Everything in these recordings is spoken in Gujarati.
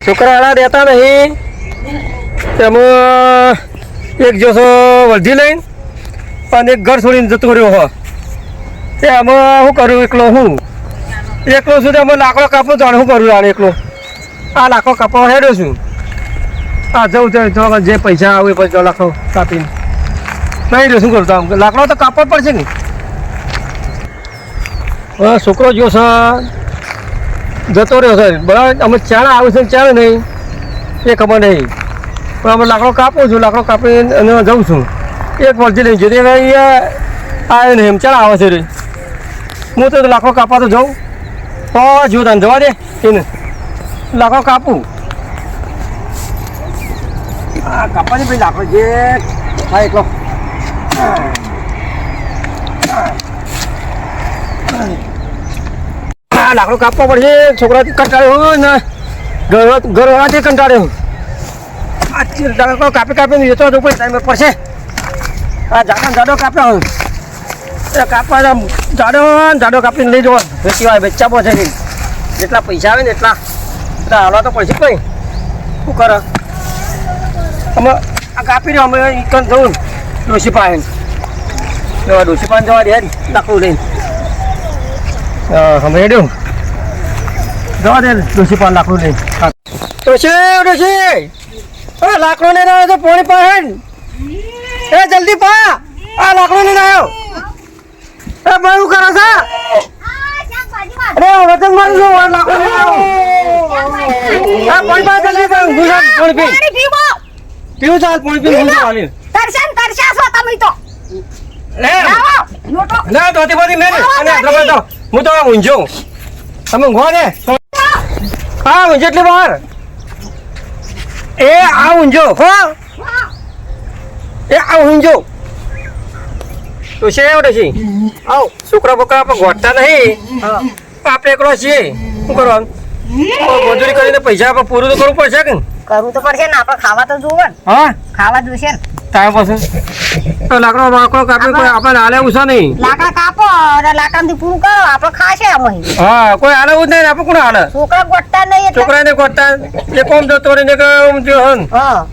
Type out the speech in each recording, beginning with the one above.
છોકરા રહેતા નહીં તેમાં એક જોશો વર્ધી લઈને અને એક ઘર છોડીને જતો રહ્યો હો તે આમાં શું કરું એકલો છું તેમાં લાકડો કાપું તો શું કરું આને એકલો આ લાકડો કાપવા હેડ્યો છું આ જવું તો જે પૈસા આવે પછી લાકડો કાપીને નહીં રહ્યો શું કરું તો આમ લાકડો તો કાપવો જ પડશે ને હા છોકરો જો છે જતો રહ્યો છે બરાબર અમે ચાણા આવે છે ચાણે નહીં એ ખબર નહીં પણ અમે લાકડો કાપું છું લાકડો કાપીને અને જઉં છું એક વર્ષથી નહીં જતી અહીંયા આવે નહીં એમ ચાણા આવે છે રે હું તો લાકડો કાપવા તો જાઉં જો તને જવા દે એને લાકડો કાપું હા કાપવાની ભાઈ લાકડો જે હા એકલો લાકડો કાપવા પડશે છોકરાથી કંટાળ્યો હોય ને ઘરવાળાથી કંટાળ્યો લાકડો કાપીને વેચવા જવું પડે ટાઈમ પડશે આ જાડો કાપ્યા હોય એ કાપવા જાડો કાપીને લઈ જવા વેચવા વેચા પડશે નહીં જેટલા પૈસા આવે ને એટલા હાલવા તો પડશે કંઈ શું કરે અમે આ કાપીને અમે ઈકન જવું ડોસી પાસે ડોસી પાસે જવા દે લાકડું લઈને અમે હેડ્યું જવા દે ડોસી પાસે લાકડું લઈને ડોસી લાકડો લઈને આવ્યો તો પોણી પાસે એ જલ્દી પા આ લાકડો લઈને આવ્યો એ ભાઈ શું કરો છો અરે વજન મારું છું લાકડો લઈને આવ્યો આ પોણી પાસે જલ્દી પોણી પીવું ચાલ પોણી પીવું તરસ્યા છો તમે તો ના તોતી બોતી મેં અને આટલો બધો હું તો ઊંઝો તમે ઊંઘો ને હા ઊંઝો એટલે બહાર એ આ ઊંઝો હો એ આ ઊંઝો તો છે એવડે છે આવ છોકરા બોકરા આપણે ગોઠતા નહીં આપણે એકલો છીએ શું કરવાનું મજૂરી કરીને પૈસા આપણે પૂરું તો કરવું પડશે કે કરવું તો પડશે ને આપણે ખાવા તો જોવે ને હા ખાવા જોશે ને ટાઈમ પાસે લાકડો કાપી કોઈ આપણે હાલે ઉષા નહીં લાકડા કાપો અને લાકડાથી પૂરું કરો આપણે ખાશે અમે હા કોઈ હાલે જ નહીં આપણે કોણ હાલે છોકરા ગોઠતા નહીં એટલે છોકરાને ગોઠતા એ કોમ જતો રહીને કે જો હન હા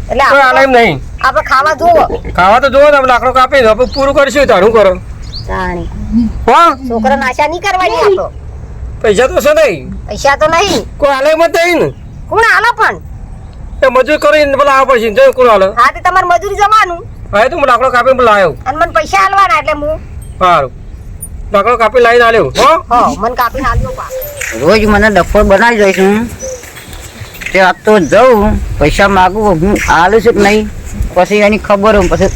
એટલે કોઈ હાલે એમ નહીં આપણે ખાવા જોવો ખાવા તો જોવો ને આપણે લાકડો કાપી દો આપણે પૂરું કરીશું તારું કરો જાણી હા છોકરા નાશા નહીં કરવાની આપણો પૈસા તો છે નહીં પૈસા તો નહીં કોઈ હાલે એમ જ નહીં ને કોણ હાલો પણ એ મજૂર કરીને પેલા આવવા પડશે જો કોણ હાલે હા તે તમારે મજૂરી જવાનું હા તો હું લાકડો કાપીને પેલા આવ્યો અને મને પૈસા આલવાના એટલે હું સારું લાકડો કાપી લાવીને આવ્યો હો મને કાપીને આલ્યો પા રોજ મને ડફોર બનાવી દઈશું તે આજ તો જાઉં પૈસા માગું હું આલું છું કે નહીં પછી એની ખબર હોય પછી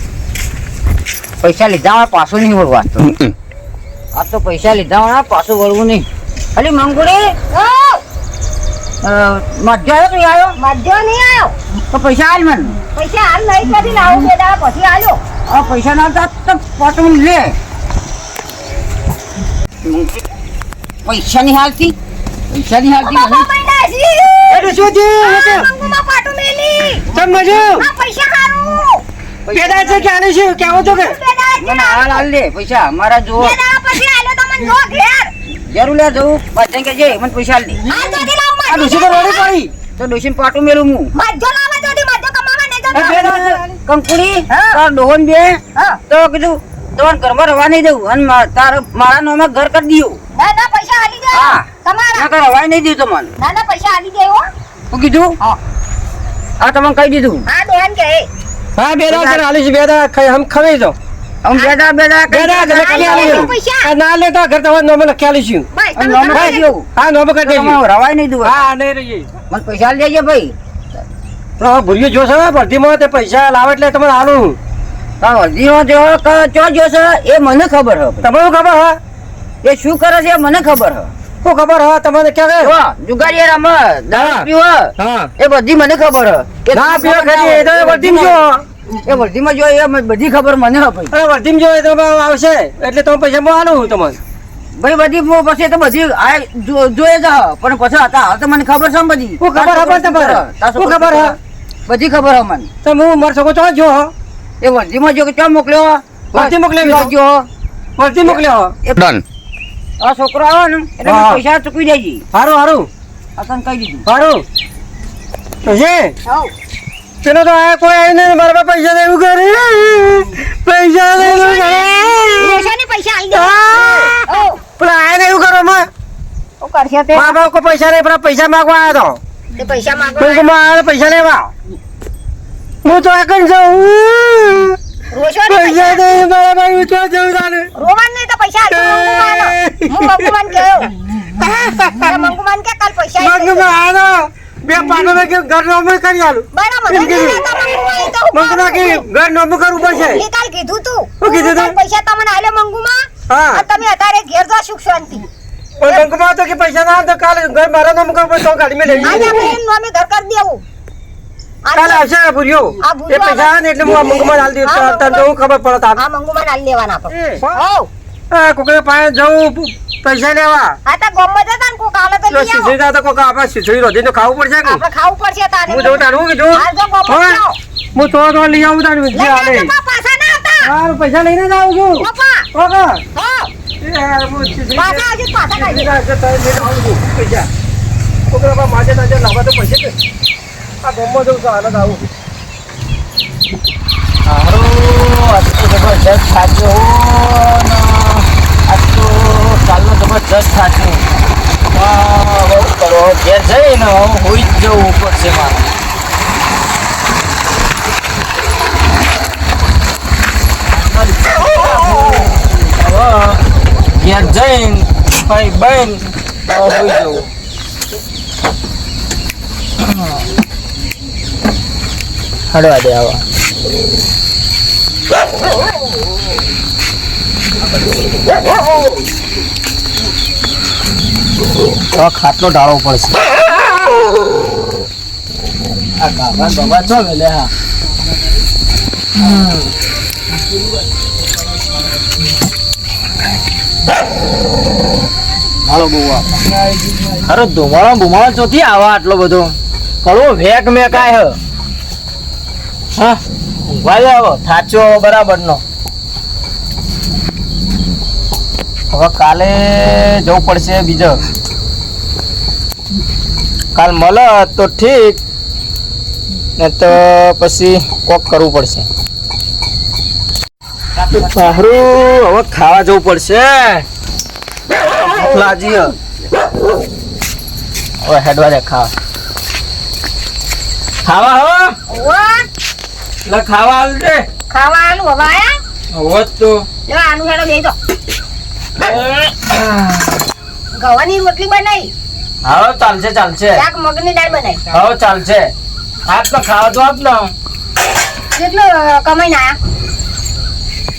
પૈસા લીધા પાછું નહીં વળવા આ તો પૈસા લીધા પાછું વળવું નહીં ખાલી મંગુડી મધ્ય આવ્યો તું આવ્યો મધ્ય નહીં આવ્યો તો પૈસા હાલ મને પૈસા હાલ નહીં કરી લાવું બે દાડા પછી આલ્યો આ પૈસા ના હતા તો પાછું લે પૈસા નહીં હાલતી એ શું પૈસા હારું પેડા છે કે આને છે કેવો તો કે મને હાલ હાલ લે પૈસા મારા જો બે દાડા પછી આલ્યો તો મને જો ઘેર જરૂર લે જવું બધા કે જે મને પૈસા હાલ દે આ જલ્દી લાવ આ ડોસી તો રોડી પડી તો ડોશીને પાટું મેલું હું મધ્ય લાવા જલ્દી મધ્ય કમાવા નહીં જતો કંકુડી તાર ડોહન બે તો કીધું તમારે ઘરમાં રવા નહીં દઉં અને મારા નામે ઘર કરી દીધું ના પૈસા આલી દે હા તમારા ના રવા નહીં દીધું તમને ના પૈસા આલી દે હો શું કીધું હા તમને કહી દીધું હા બેન કે હા બેડા સર આલી છે બેડા હમ ખવાઈ દો हम बेटा बेटा બેડા એટલે કે આલી ના લેતા ઘર તમારે નોમ લખી આલી છું ભાઈ અને તમે નોમ કહી દઉં હા નોમ કરી દેજો રવાય નહીં દઉં હા નહીં રહી મને પૈસા લઈ જઈએ ભાઈ તો ભૂલ્યો જોશે ભરતીમાં તે પૈસા લાવે એટલે તમને આલું હા હલ્દીમાં જો ચો જોશે એ મને ખબર હે તમને ખબર હા એ શું કરે છે એ મને ખબર હે શું ખબર હા તમને ક્યાં જો જુગારી રમે દારૂ પીવે હા એ બધી મને ખબર હે ના પીવા ખાલી એ તો વર્ધીમ જો એ વર્ધીમાં જો એ બધી ખબર મને હે ભાઈ અરે વર્ધીમ જો એ તો આવશે એટલે તમે પૈસા માં આલું તમને ભાઈ બધી પછી તો બધી જોઈએ છે પણ પછી હતા હાલ તો મને ખબર છે બધી શું ખબર ખબર તમારે શું ખબર હા બધી ખબર હે મને તો હું માર છોકરો તો જો એ વર્ધીમાં જો ક્યાં મોકલ્યો વર્ધી મોકલ્યો જો વર્ધી મોકલ્યો ડન આ છોકરો આવે ને એટલે હા. પૈસા ચૂકવી દેજી હારું હારું આ તને કહી દીધું હારું પછી હઉ પેલો તો આ કોઈ આવી નહીં મારા પાસે પૈસા દેવું કરે પૈસા દેવું કરે રોશાને પૈસા આલી દે હઉ પેલા આયા ને એવું કરો માં શું કરશે તે મારા પાસે કોઈ પૈસા નહીં પેલા પૈસા માંગવા આવ્યો તે પૈસા તો માંગો માં આવ્યો પૈસા લેવા હું તો આગળ જાઉં રોશાને પૈસા દે મારા પાસે હું તો જાઉં તાને રોમન ને તો પૈસા આલી હું મંગુમાન કહ્યો મંગુમાન કે કાલ પૈસા આલી દેજો. મંગમાં આવ્યો બે પાનો મેં કે ઘર નોમ કરી આલું બરાબર એમ કીધું. મંગના કે મંગુમાન ઘર નોમ કરવું પડશે એ કાલ કીધું તું શું કીધું તું? કાલ પૈસા તમને આલે મંગુમાં હા અને તમે અત્યારે ઘેર જો સુખ શાંતિ પણ મંગમાં તો કે પૈસા ના આવે તો કાલે ઘર મારા નોમ કરવું પડશે તો ગાડી મેં લઈ આજે જઈએ. આપણે એનું અમે ઘર કરી દેવું કાલે આવશે ને ભૂર્યો આ ભૂર્યો એ પૈસા આવે ને એટલે હું આ મંગમાં હાલ દઉં હા, તને તો હું ખબર પડે તાર આ મંગુમાન આલી દેવાના આપણે હઉ કોકને પાસે જવું પૈસા લેવા આ તો ગોમમાં જતા ને કોક આલે તો તો લઈ આવો શીશી તો કોક આપણે શીશી રોધી તો ખાવું પડશે કે આપણે ખાવું પડશે તારે હું જઉં તારું કીધું હાલ જો ગોમમાં હા. જાઓ હું તો લઈ આવું તારું લઈ જે હાલે આવજો બા, પાછા ના આવતા હા પૈસા લઈને જ આવું છું પપ્પા કોકા હઉ પાછા આવજો પાછા કાઢજો જબરજસ્ત થાક્યો આજ તો કાલનો જબરજસ્ત થાક્યો બહુ કરો ઘેર જઈને હું હોઈ જ જવું પડશે મારે હવે ઘેર જઈને ભાઈ બહેન હોઈ જવું હડવા દે આવા ખાટલો ઢાળવો પડશે આ ગાભા બાબા છો લે હા હાલો બુવા અરે ધુમાળો બુમાળો ચોથી આવા આટલો બધો કડવો વેક મેં કાય હ હા ઊંઘવા જાવ થાચો બરાબર નો હવે કાલે જવું પડશે બીજો કાલ મળે તો ઠીક ને તો પછી કોક કરવું પડશે સારું હવે ખાવા જવું પડશે લાજી હવે હેડવા દે ખાવા હો ઓવા લે ખાવા આલ દે ખાવા આલું હવે આયા હવે તો જો આનું હેડો દેજો ગવાની રોટલી બનાવી હા ચાલશે ચાલશે શાક મગની દાળ બનાવી હા ચાલશે આપ તો ખાવા તો આપ ને કેટલું કમાઈને આયા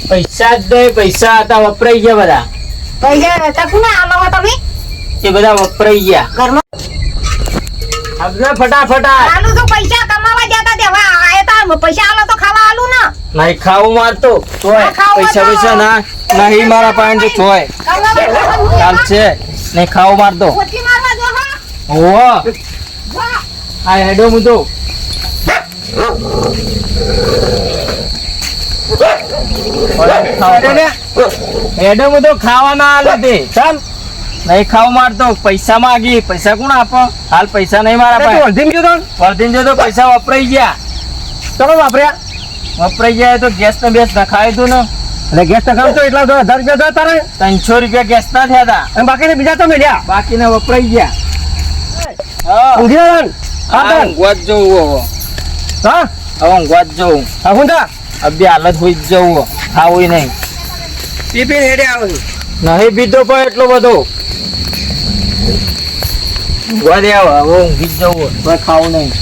પૈસા જ દે પૈસા હતા વપરાઈ ગયા બધા પૈસા તકુને આલો તમે એ બધા વપરાઈ ગયા ઘરમાં આપને ફટાફટ આલુ તો પૈસા કમાવા જતા દેવા આયા તા પૈસા આલો તો ખાવા આલુ ના નહીં ખાવું મારતો તોય ના ખાવું પૈસા તો. પૈસા ના નહીં મારા પાસે જો તોય ચાલશે નહીં ખાવું મારતો રોટલી મારવા જો હા ઓહો જો આ હેડો હું તો હેડો હું તો ખાવાના આલે તે ચાલ નહીં ખાવું મારતો પૈસા માંગી પૈસા કોણ આપો હાલ પૈસા નહીં મારા પાસે વર્ધીન જો તો પૈસા વપરાઈ ગયા ચલો વાપર્યા વપરાઈ ગયા તો ગેસ ને બેસ નખાય તું ને એટલે ગેસ ટકા તો એટલા 1000 રૂપિયા તારે 300 રૂપિયા ગેસ ના થયા હતા અને બાકી બીજા તો મળ્યા બાકીને વપરાઈ ગયા હા ઊંઘી જવાનું હા ઊંઘવા જ જવું હવે હા ઊંઘવા જ જવું હા હું તા અભી હાલત હોઈ જ જવું ખાવું નહીં ટિફિન હેડે આવે નહીં પીધો પણ એટલો બધો ઊંઘવા દે હવે ઊંઘી જ જવું પણ ખાવું નહીં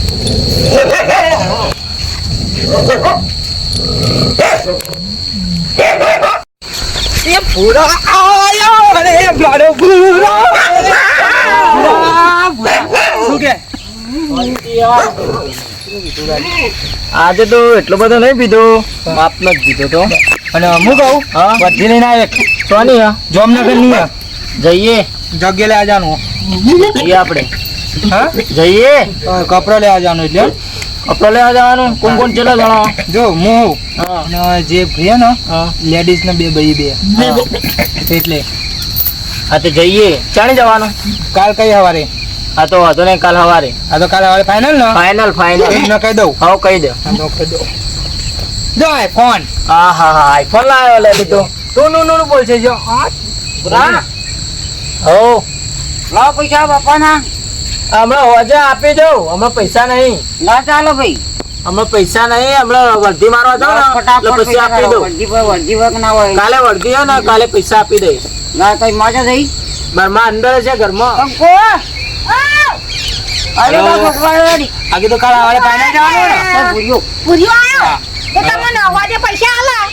એ પૂરો આયો રે મારો પૂરો શું કે આજે તો એટલો બધો નહીં પીધો માપનો જ પીધો તો અને હું કહું હા બધી લઈને આવે સોની જામનગર ની જઈએ જગ્યા લેવા જવાનું જઈએ આપણે હા જઈએ કપડો લેવા જવાનું એટલે કપડો લેવા જવાનું કોણ કોણ ચલો જણાવો જો હું હા અને જે ભૈયા ને હા લેડીઝ ને બે એટલે હા તો જઈએ ચાણે જવાનું કાલ કઈ સવારે હા તો વાંધો નહીં, કાલ સવારે. આ તો કાલે હવે ફાઇનલ ને ફાઇનલ ફાઇનલ. એમને કહી દઉં. હા કહી દે. જો ફોન હા હા હા આઈફોન લાવ્યો લે તું. તું નું બોલશે જો. હા હો લાવ પૈસા બાપાના. હમણાં હોજે આપી દઉં. હમણાં પૈસા નહીં. ના ચાલો ભાઈ. હમણાં પૈસા નહીં. હમણાં વળતી મારવા જાવ ને એટલે પછી આપી દઉં. વરજી પર ના હોય. કાલે વળતી હોય ને કાલે પૈસા આપી દઈશ. ના કઈ મજા થઈ. ઘરમાં અંદર છે ઘરમાં. કંકો અરે બાપુ વાળી આગે તો કાલે હવે ફાઇનલ જવાનું ને. સર ભૂલ્યો પૂર્યો આવ્યો તો તમને અવાજે પૈસા આલા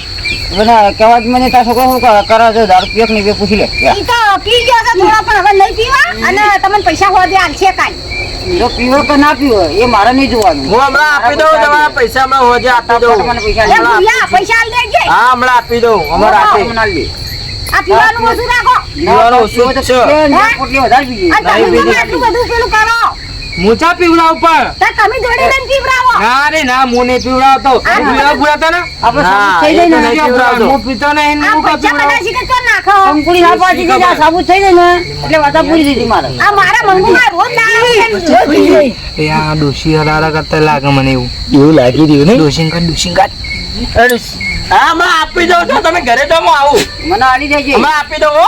બધા કહેવા જ મને તાર છોકરો શું કરે છે દારૂ પીક નહીં બે પૂછી લે ઈ તો પી ગયો છે થોડા પણ હવે નહીં પીવા અને તમને પૈસા હોદે આલશે કાઈ જો પીવો કે ના પીવો એ મારે નહીં જોવાનું. હું હમણાં આપી દઉં. તમારા પૈસા હમણાં હોજે આપી દઉં. મને પૈસા એ ભૂયા પૈસા આલ દેજે હા હમણાં આપી દઉં. હમણાં આપી. આ પીવાનું ઓછું રાખો પીવાનો ઓછું જ છે. પોટલી વધારે પીજે. અને તમે આટલું બધું પેલું કરો મૂછા પીવડા ઉપર તો તમે જોડે લઈને પીવડાવો ના રે ના હું નહીં પીવડાવતો પીવડાવતા ને આપણે ના, સાબુત થઈ એ તો જાય નહીં ને પીવડાવતો. હું પીતો નહીં આ હું પૈસા બધા શીખે તો નાખો કંકુડી ના પાછી દે આ સાબુત થઈ જાય ને એટલે વાતા પૂરી દીધી મારે. આ મારા મંગુમાં રોજ દાડા પી જાય એ આ ડોશી હરારા કરતા લાગે મને એવું એવું લાગી રહ્યું નહીં. ડોશિંગ કાઢ હા હમણાં આપી દઉં તો તમે ઘરે તો હું આવું. મને આલી દેજે. હમણાં આપી દઉં હો.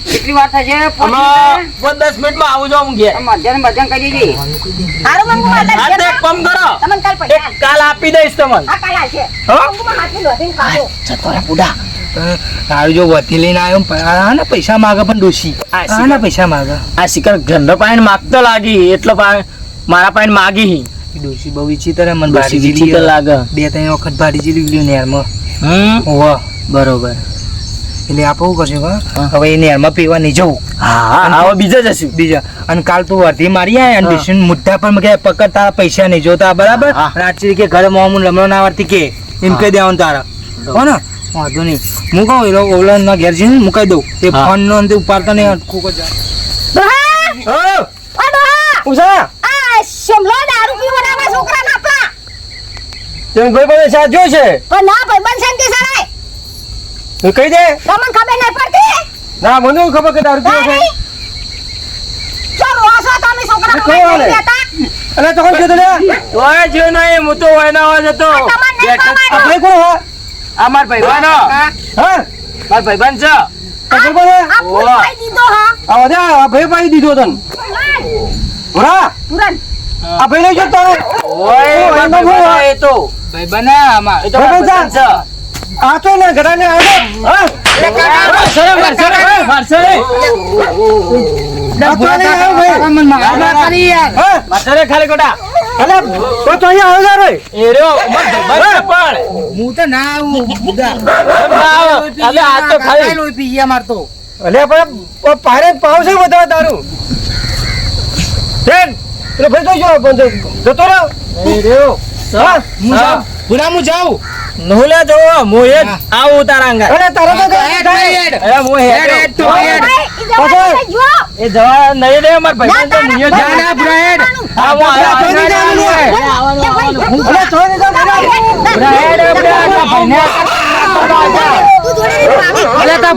કેટલી વાર થશે? હમણાં 10 મિનિટમાં આવું જો હું ઘેર. મધ્યાહન મધ્યાહન કરી દેજે. હારું મંગુમાં હા તો એક કામ કરો. તમને કાલ પૈસા એક કાલ આપી દઈશ તમને. આ કાલ આલશે હો? મંગુમાં હાથની લોધીને ખાજો જતો રે બુડા. તારું જો વતી લઈને આવ્યો આ ને પૈસા માગે પણ ડોશી આ ને પૈસા માગે આ શિકાર ઘરનો પાણી માગતો લાગી એટલો મારા પાણી માગી. ડોશી બહુ વિચિત્ર મને ડોશી બારી વિચિત્ર જીલી લાગે. 2-3 વખત બારી જીલી ગયું નેરમાં. ઓવા બરોબર. એટલે આપણે શું કરશું હા. હવે એ નેરમાં પીવા નહીં જવું હા હવે બીજો જશું. બીજા અને કાલ તું વર્ધી મારી આય અને હા. ડોશીને મુદ્દા પર કે પકડ તારા પૈસા નહીં જોતા બરાબર હા. રાત્રિ કે ઘરે મોમું રમણો ના આવડતી કે એમ કહી દેવાનું તારા હો ને વાંધો નહીં હું કહું એ લોકો ઓલા ઘેર જઈને મુકાઈ દઉં એ હા. ફોન નો અંતે ઉપાડતા નહીં અટકું કો જાય ડોહા ઓ ઓ ડોહા ઉસા આ શમલો દારૂ પીવડાવે છોકરાને આપણા તેમ કોઈ પણ સાથ જો છે પણ ના ભાઈ બન શાંતિ સરાય તો કહી દે. તમને ખબર નહીં પડતી ના મને શું ખબર કે દારૂ પીવો છે. તારી ચો રોસો તમે છોકરા એ કોઈ મોબાઈલ વાલે. લઈ દેતા અરે તો કોણ કીધું લે ઓય જો નહીં હું તો ઓય ના હોય જતો. આ તમને નહીં ખબર. આ ભાઈ કોણ હા? આ માર ભાઈબંધ હા માર ભાઈબંધ છે તો કોઈ કોણ આ ફૂલ પાઈ દીધો હા આ વધે આ ભાઈ પાડી દીધો તને ઓરા તુરંત આ ભાઈ નહીં જોતો ઓય માર ભાઈબંધ એ તો ભાઈ બના આમાં એ તો માર ભાઈબંધ છે આ તો ને ઘરાને આવ્યો હા હા મારે ખાલી કોટા અલે તો તો અહીંયા આવ્યો રે એ રહ્યો માર ભાઈબંધ છે પણ હું તો ના આવું અલે આ તો ખાલી લોહી પી ગયા મારતો અલે પણ પારે પાવ છે બધા દારૂ બેન પેલો ભાઈ તો જો બંધ જતો રહ્યો એ રહ્યો હા હું જાઉં બુડા હું જાઉં નોલે જો મોએ આવું તારા અંગા અરે તારો તો અરે મો હેડ તો હેડ. ભાઈ ઈ જવા દે જો એ જવા નહીં રે માર ભાઈબંધ તો મુયો ના ના બુડા હેડ આ હું ચોરી જવાનું હોય. અરે ચોરી તો અરે તા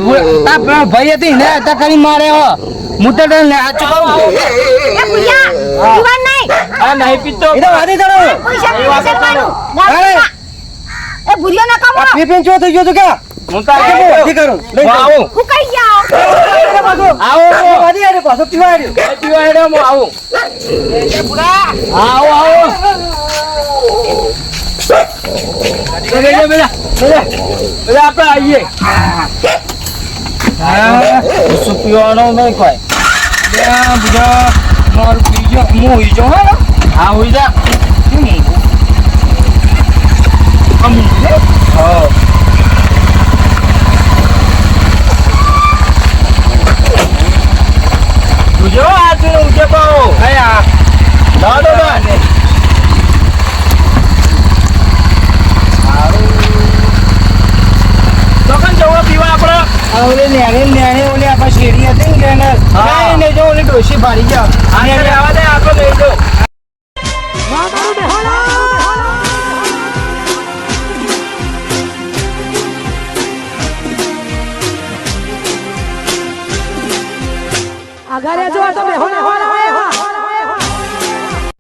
ભાઈ હતી ને તા કરી મારે હો હું તો ડર આ ચૂકવું આ નહીં પીતો એ તો વાદી ચડો એ ભૂલ્યો ના કામ આ પીપીન ચો થઈ ગયો તો કે હું તો વાદી કરું લઈ હું આવું હું કઈ જાઓ આવો વાદી આરે પાછો પીવા આવ્યો પીવા હેડો હું આવું આવો આવો બેજા બેજા આપણે આવીએ શું પીવાનો નહીં કોઈ બધા મારું બીજો હું ઈજો હો ને હા હોઈ જા ઉજો આ તું ઉજો કહો કયા દાડો બા તો કન જવો પીવા આપણે ઓલે નેણે ઓલે આપા શેરી હતી ને એને હા. નહીં જો ઓલે ડોશી ભારી જા આ આવા દે આપણે લઈ જો અગર જો તમે હોના હોના